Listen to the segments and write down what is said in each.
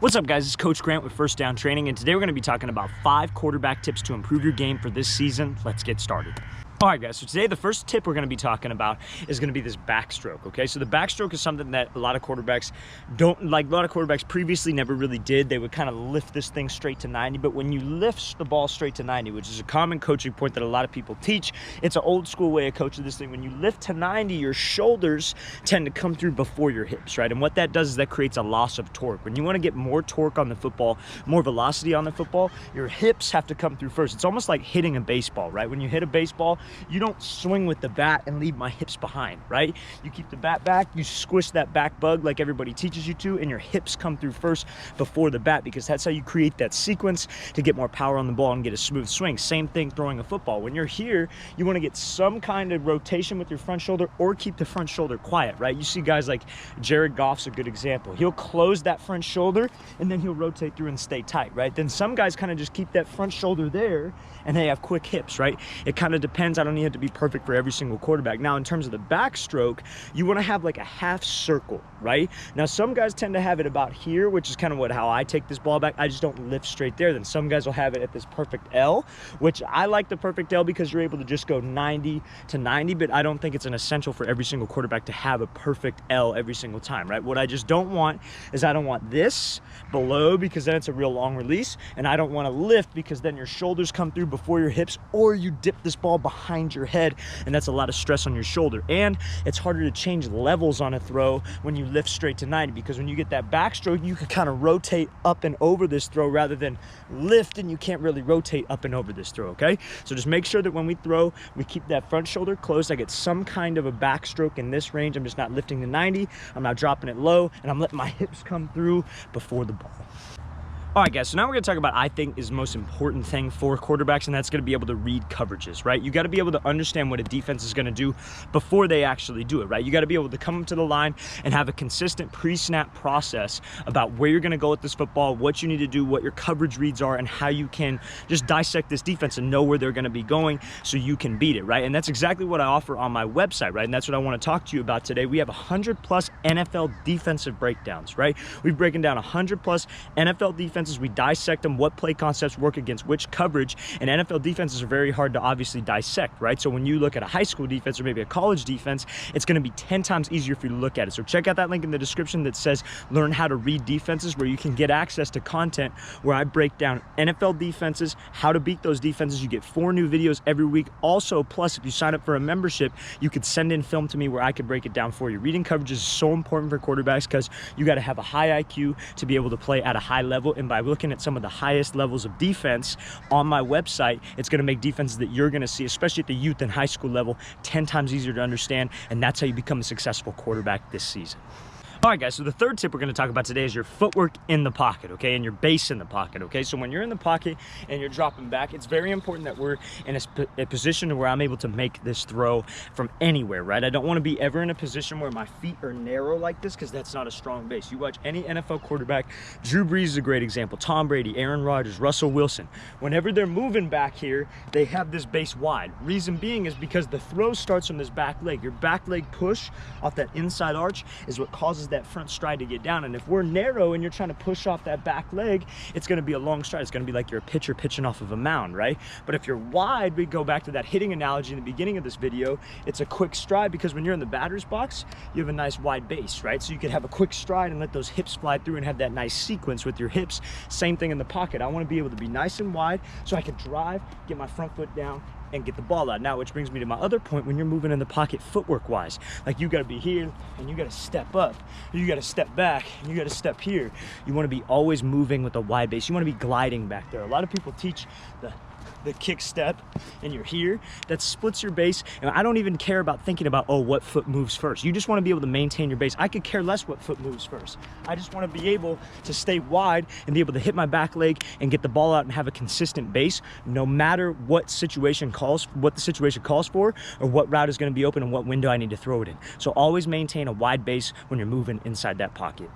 What's up, guys? It's Coach Grant with First Down Training, and today we're going to be talking about 5 quarterback tips to improve your game for this season. Let's get started. All right, guys, so today the first tip we're going to be talking about is going to be this backstroke, okay? So the backstroke is something that a lot of quarterbacks don't like. A lot of quarterbacks previously never really did. They would kind of lift this thing straight to 90, but when you lift the ball straight to 90, which is a common coaching point that a lot of people teach, it's an old school way of coaching this thing. When you lift to 90, your shoulders tend to come through before your hips, right? And what that does is that creates a loss of torque. When you want to get more torque on the football, more velocity on the football, your hips have to come through first. It's almost like hitting a baseball, right? When you hit a baseball, you don't swing with the bat and leave my hips behind, right? You keep the bat back, you squish that back bug like everybody teaches you to, and your hips come through first before the bat, because that's how you create that sequence to get more power on the ball and get a smooth swing. Same thing throwing a football. When you're here, you want to get some kind of rotation with your front shoulder or keep the front shoulder quiet, right? You see guys like Jared Goff's a good example. He'll close that front shoulder and then he'll rotate through and stay tight, right? Then some guys kind of just keep that front shoulder there and they have quick hips, right? It kind of depends. I don't need it to be perfect for every single quarterback. Now, in terms of the backstroke, you want to have like a half circle, right? Now, some guys tend to have it about here, which is kind of how I take this ball back. I just don't lift straight there. Then some guys will have it at this perfect L, which I like the perfect L because you're able to just go 90 to 90, but I don't think it's an essential for every single quarterback to have a perfect L every single time, right? What I just don't want is I don't want this below, because then it's a real long release, and I don't want to lift because then your shoulders come through before your hips, or you dip this ball behind your head, and that's a lot of stress on your shoulder. And it's harder to change levels on a throw when you lift straight to 90, because when you get that backstroke, you can kind of rotate up and over this throw rather than lift, and you can't really rotate up and over this throw, okay? So just make sure that when we throw, we keep that front shoulder closed. I get some kind of a backstroke in this range. I'm just not lifting to 90. I'm not dropping it low, and I'm letting my hips come through before the ball. All right, guys, so now we're going to talk about, I think, is the most important thing for quarterbacks, and that's going to be able to read coverages, right? You got to be able to understand what a defense is going to do before they actually do it, right? You got to be able to come up to the line and have a consistent pre-snap process about where you're going to go with this football, what you need to do, what your coverage reads are, and how you can just dissect this defense and know where they're going to be going so you can beat it, right? And that's exactly what I offer on my website, right? And that's what I want to talk to you about today. We have 100+ NFL defensive breakdowns, right? We've broken down 100+ NFL defenses. We dissect them, what play concepts work against which coverage, and NFL defenses are very hard to obviously dissect, right? So when you look at a high school defense or maybe a college defense, it's going to be 10 times easier for you to look at it. So check out that link in the description that says learn how to read defenses, where you can get access to content where I break down NFL defenses, how to beat those defenses. You get 4 new videos every week. Also, plus, if you sign up for a membership, you could send in film to me where I could break it down for you. Reading coverage is so important for quarterbacks because you got to have a high IQ to be able to play at a high level, and by looking at some of the highest levels of defense on my website, it's going to make defenses that you're going to see, especially at the youth and high school level, 10 times easier to understand, and that's how you become a successful quarterback this season. All right, guys, so the third tip we're going to talk about today is your footwork in the pocket, okay, and your base in the pocket, okay? So when you're in the pocket and you're dropping back, it's very important that we're in a position where I'm able to make this throw from anywhere, right? I don't want to be ever in a position where my feet are narrow like this, because that's not a strong base. You watch any NFL quarterback, Drew Brees is a great example, Tom Brady, Aaron Rodgers, Russell Wilson. Whenever they're moving back here, they have this base wide. Reason being is because the throw starts from this back leg. Your back leg push off that inside arch is what causes that front stride to get down, and if we're narrow and you're trying to push off that back leg, it's going to be a long stride. It's going to be like you're a pitcher pitching off of a mound, right? But if you're wide, we go back to that hitting analogy in the beginning of this video, it's a quick stride, because when you're in the batter's box, you have a nice wide base, right? So you could have a quick stride and let those hips fly through and have that nice sequence with your hips. Same thing in the pocket. I want to be able to be nice and wide so I can drive, get my front foot down, and get the ball out. Now, which brings me to my other point, when you're moving in the pocket footwork wise, like you got to be here and you got to step up, you got to step back, and you got to step here. You want to be always moving with a wide base. You want to be gliding back there. A lot of people teach the kick step and you're here, that splits your base, and I don't even care about thinking about, oh, what foot moves first. You just want to be able to maintain your base. I could care less what foot moves first. I just want to be able to stay wide and be able to hit my back leg and get the ball out and have a consistent base, no matter what the situation calls for, or what route is going to be open and what window I need to throw it in. So always maintain a wide base when you're moving inside that pocket.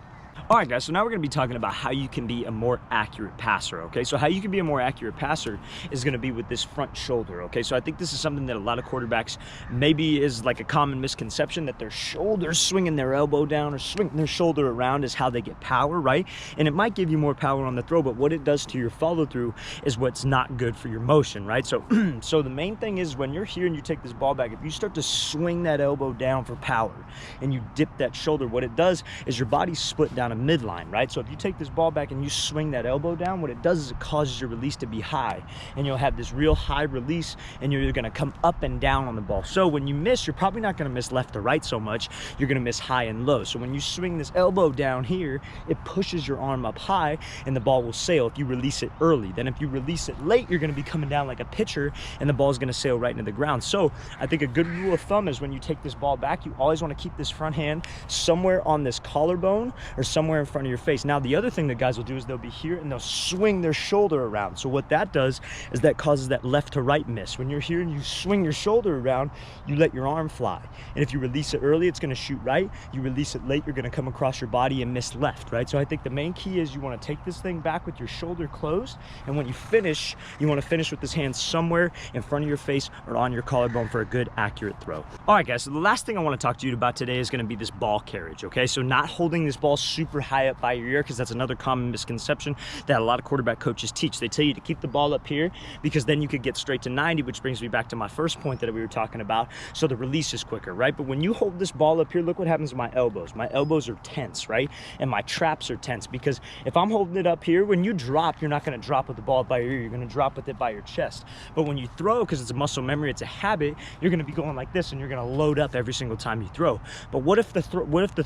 All right, guys, so now we're going to be talking about how you can be a more accurate passer, okay? So how you can be a more accurate passer is going to be with this front shoulder, okay? So I think this is something that a lot of quarterbacks maybe is like a common misconception, that their shoulders swinging their elbow down or swinging their shoulder around is how they get power, right? And it might give you more power on the throw, but what it does to your follow-through is what's not good for your motion, right? So, so the main thing is when you're here and you take this ball back, if you start to swing that elbow down for power and you dip that shoulder, what it does is your body's split down a midline, right? So if you take this ball back and you swing that elbow down, what it does is it causes your release to be high, and you'll have this real high release, and you're going to come up and down on the ball. So when you miss, you're probably not going to miss left to right so much. You're going to miss high and low. So when you swing this elbow down here, it pushes your arm up high and the ball will sail if you release it early. Then if you release it late, you're going to be coming down like a pitcher and the ball is going to sail right into the ground. So I think a good rule of thumb is when you take this ball back, you always want to keep this front hand somewhere on this collarbone or somewhere in front of your face. Now, the other thing that guys will do is they'll be here and they'll swing their shoulder around. So what that does is that causes that left to right miss. When you're here and you swing your shoulder around, you let your arm fly. And if you release it early, it's going to shoot right. You release it late, you're going to come across your body and miss left, right? So I think the main key is you want to take this thing back with your shoulder closed. And when you finish, you want to finish with this hand somewhere in front of your face or on your collarbone for a good, accurate throw. All right, guys, so the last thing I want to talk to you about today is going to be this ball carriage, okay? So not holding this ball super high up by your ear, because that's another common misconception that a lot of quarterback coaches teach. They tell you to keep the ball up here because then you could get straight to 90, which brings me back to my first point that we were talking about. So the release is quicker, right? But when you hold this ball up here, look what happens to my elbows. My elbows are tense, right? And my traps are tense, because if I'm holding it up here, when you drop, you're not going to drop with the ball up by your ear. You're going to drop with it by your chest. But when you throw, because it's a muscle memory, it's a habit, you're going to be going like this and you're going to load up every single time you throw. But what if the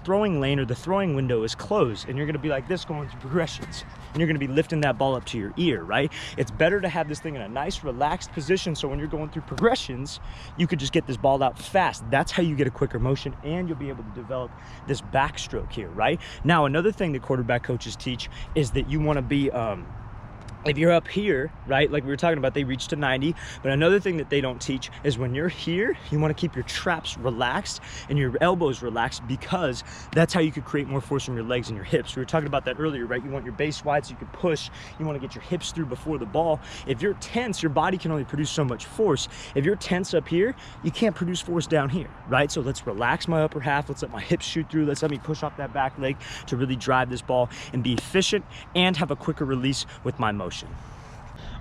throwing lane or the throwing window is closed and you're going to be like this going through progressions, and you're going to be lifting that ball up to your ear, right? It's better to have this thing in a nice relaxed position, so when you're going through progressions, you could just get this ball out fast. That's how you get a quicker motion, and you'll be able to develop this backstroke here, right? Now, another thing that quarterback coaches teach is that you want to be if you're up here, right, like we were talking about, they reach to 90, but another thing that they don't teach is when you're here, you want to keep your traps relaxed and your elbows relaxed, because that's how you could create more force from your legs and your hips. We were talking about that earlier, right? You want your base wide so you can push. You want to get your hips through before the ball. If you're tense, your body can only produce so much force. If you're tense up here, you can't produce force down here, right? So let's relax my upper half. Let's let my hips shoot through. Let's let me push off that back leg to really drive this ball and be efficient and have a quicker release with my motion.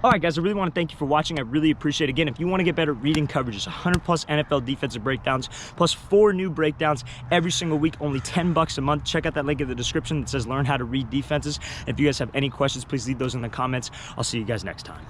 All right, guys, I really want to thank you for watching. I really appreciate it. Again, if you want to get better at reading coverages, 100 plus NFL defensive breakdowns, plus 4 new breakdowns every single week, only $10 a month. Check out that link in the description that says learn how to read defenses. If you guys have any questions, please leave those in the comments. I'll see you guys next time.